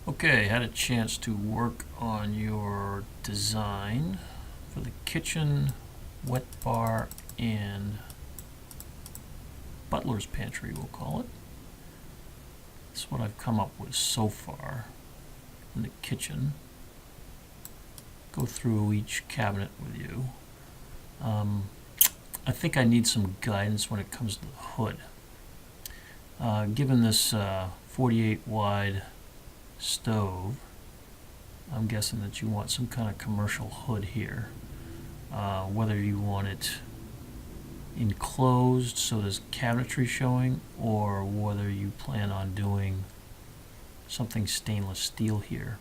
Okay, had a chance to work on your design for the kitchen, wet bar, and Butler's pantry, we'll call it. That's what I've come up with so far in the kitchen. Go through each cabinet with you. I think I need some guidance when it comes to the hood. Given this 48 wide stove, I'm guessing that you want some kind of commercial hood here. Whether you want it enclosed so there's cabinetry showing, or whether you plan on doing something stainless steel here.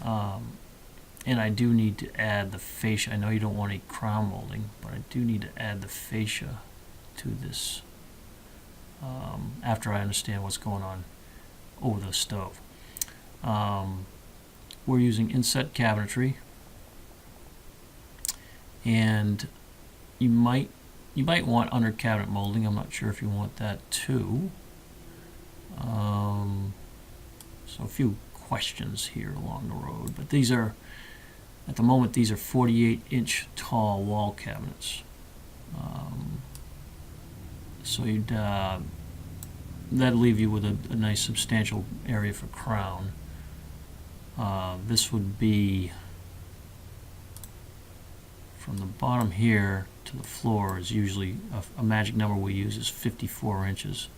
And I do need to add the fascia. I know you don't want any crown molding, but I do need to add the fascia to this after I understand what's going on over the stove. We're using inset cabinetry, and you might want under cabinet molding. I'm not sure if you want that too. So a few questions here along the road, but these are, at the moment, these are 48-inch tall wall cabinets. So you'd that'll leave you with a nice substantial area for crown. This would be from the bottom here to the floor is usually a magic number we use is 54 inches.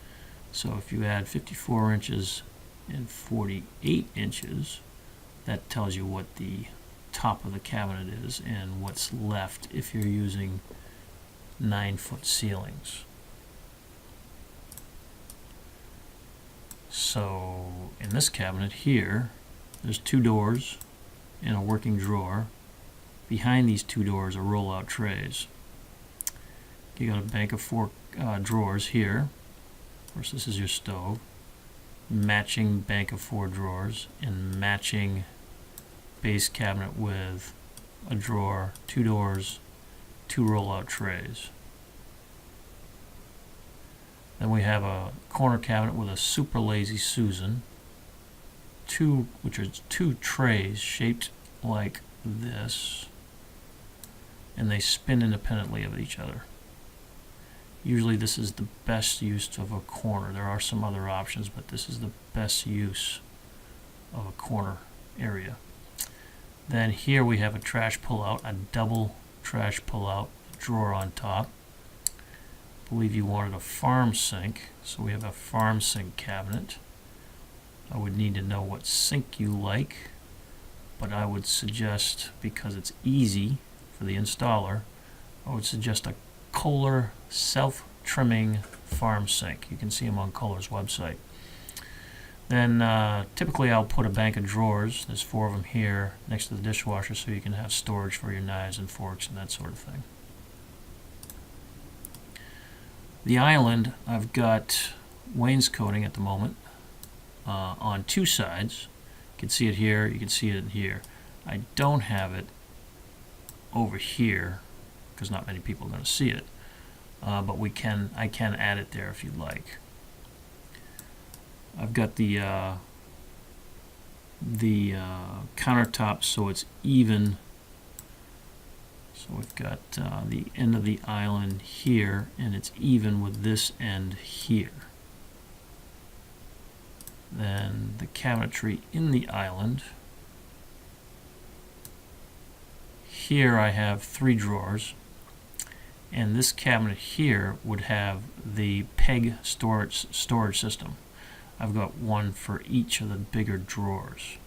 So if you add 54 inches and 48 inches, that tells you what the top of the cabinet is and what's left if you're using 9-foot ceilings. So in this cabinet here, there's 2 doors and a working drawer. Behind these 2 doors are roll-out trays. You got a bank of 4 drawers here. Of course, this is your stove. Matching bank of 4 drawers and matching base cabinet with a drawer, 2 doors, 2 roll-out trays. Then we have a corner cabinet with a super lazy Susan, which are 2 trays shaped like this, and they spin independently of each other. Usually this is the best use of a corner. There are some other options, but this is the best use of a corner area. Then here we have a trash pull-out, a double trash pull-out, drawer on top. I believe you wanted a farm sink, so we have a farm sink cabinet. I would need to know what sink you like, but I would suggest, because it's easy for the installer, I would suggest a Kohler self-trimming farm sink. You can see them on Kohler's website. Then typically I'll put a bank of drawers, there's 4 of them here, next to the dishwasher, so you can have storage for your knives and forks and that sort of thing. The island, I've got wainscoting at the moment on 2 sides. You can see it here, you can see it here. I don't have it over here because not many people are going to see it, but I can add it there if you'd like. I've got the countertop so it's even. So we've got the end of the island here, and it's even with this end here. Then the cabinetry in the island. Here I have 3 drawers, and this cabinet here would have the peg storage system. I've got one for each of the bigger drawers.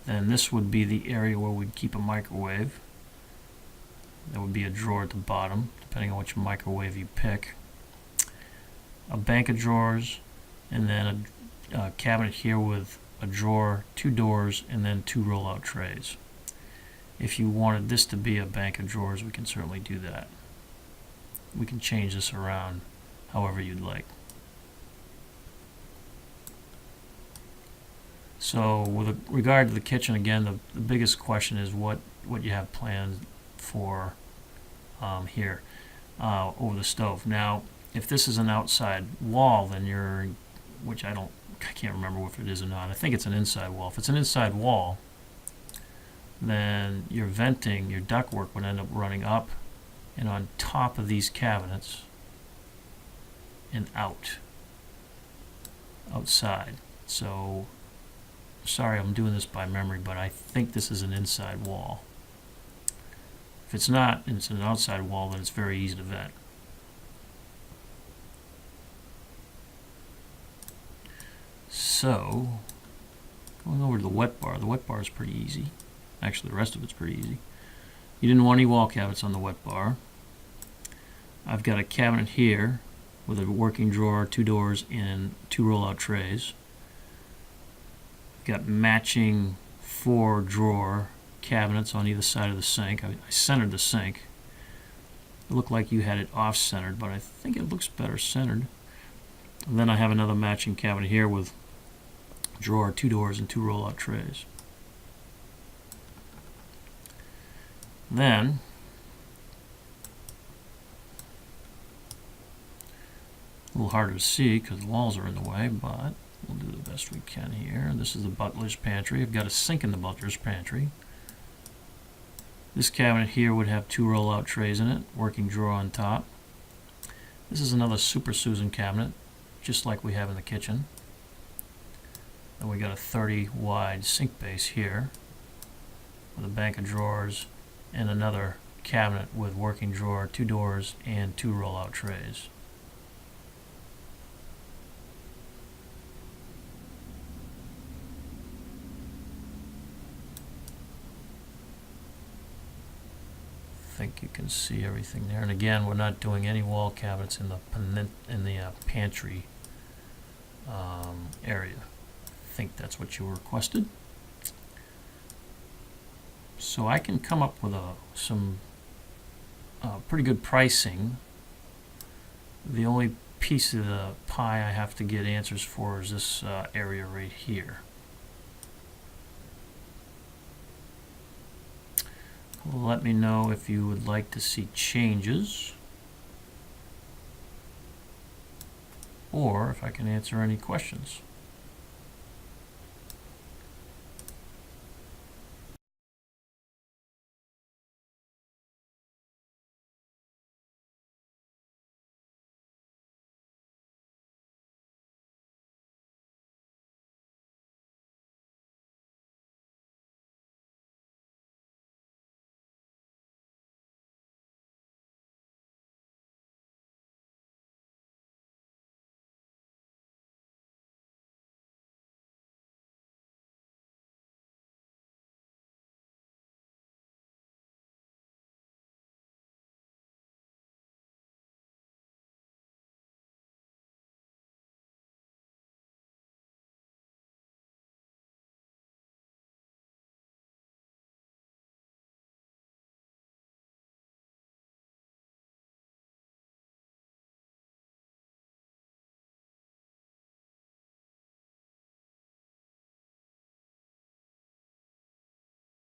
Then this would be the area where we'd keep a microwave. There would be a drawer at the bottom, depending on which microwave you pick. A bank of drawers, and then a cabinet here with a drawer, 2 doors, and then 2 roll-out trays. If you wanted this to be a bank of drawers, we can certainly do that. We can change this around however you'd like. So with regard to the kitchen, again, the biggest question is what you have planned for here over the stove. Now, if this is an outside wall, then which I don't I can't remember if it is or not. I think it's an inside wall. If it's an inside wall, then your venting, your ductwork would end up running up and on top of these cabinets and outside. So, sorry I'm doing this by memory, but I think this is an inside wall. If it's not, and it's an outside wall, then it's very easy to vent. So, going over to the wet bar is pretty easy. Actually, the rest of it's pretty easy. You didn't want any wall cabinets on the wet bar. I've got a cabinet here with a working drawer, 2 doors, and 2 roll-out trays. I've got matching 4 drawer cabinets on either side of the sink. I centered the sink. It looked like you had it off-centered, but I think it looks better centered. And then I have another matching cabinet here with drawer, 2 doors, and 2 roll-out trays. Then a little harder to see because the walls are in the way, but we'll do the best we can here. This is the Butler's pantry. I've got a sink in the Butler's pantry. This cabinet here would have 2 roll-out trays in it, working drawer on top. This is another Super Susan cabinet, just like we have in the kitchen. Then we got a 30 wide sink base here with a bank of drawers and another cabinet with working drawer, 2 doors, and 2 roll-out trays. I think you can see everything there. And again, we're not doing any wall cabinets in the pantry area. I think that's what you requested. So I can come up with some pretty good pricing. The only piece of the pie I have to get answers for is this area right here. Let me know if you would like to see changes, or if I can answer any questions.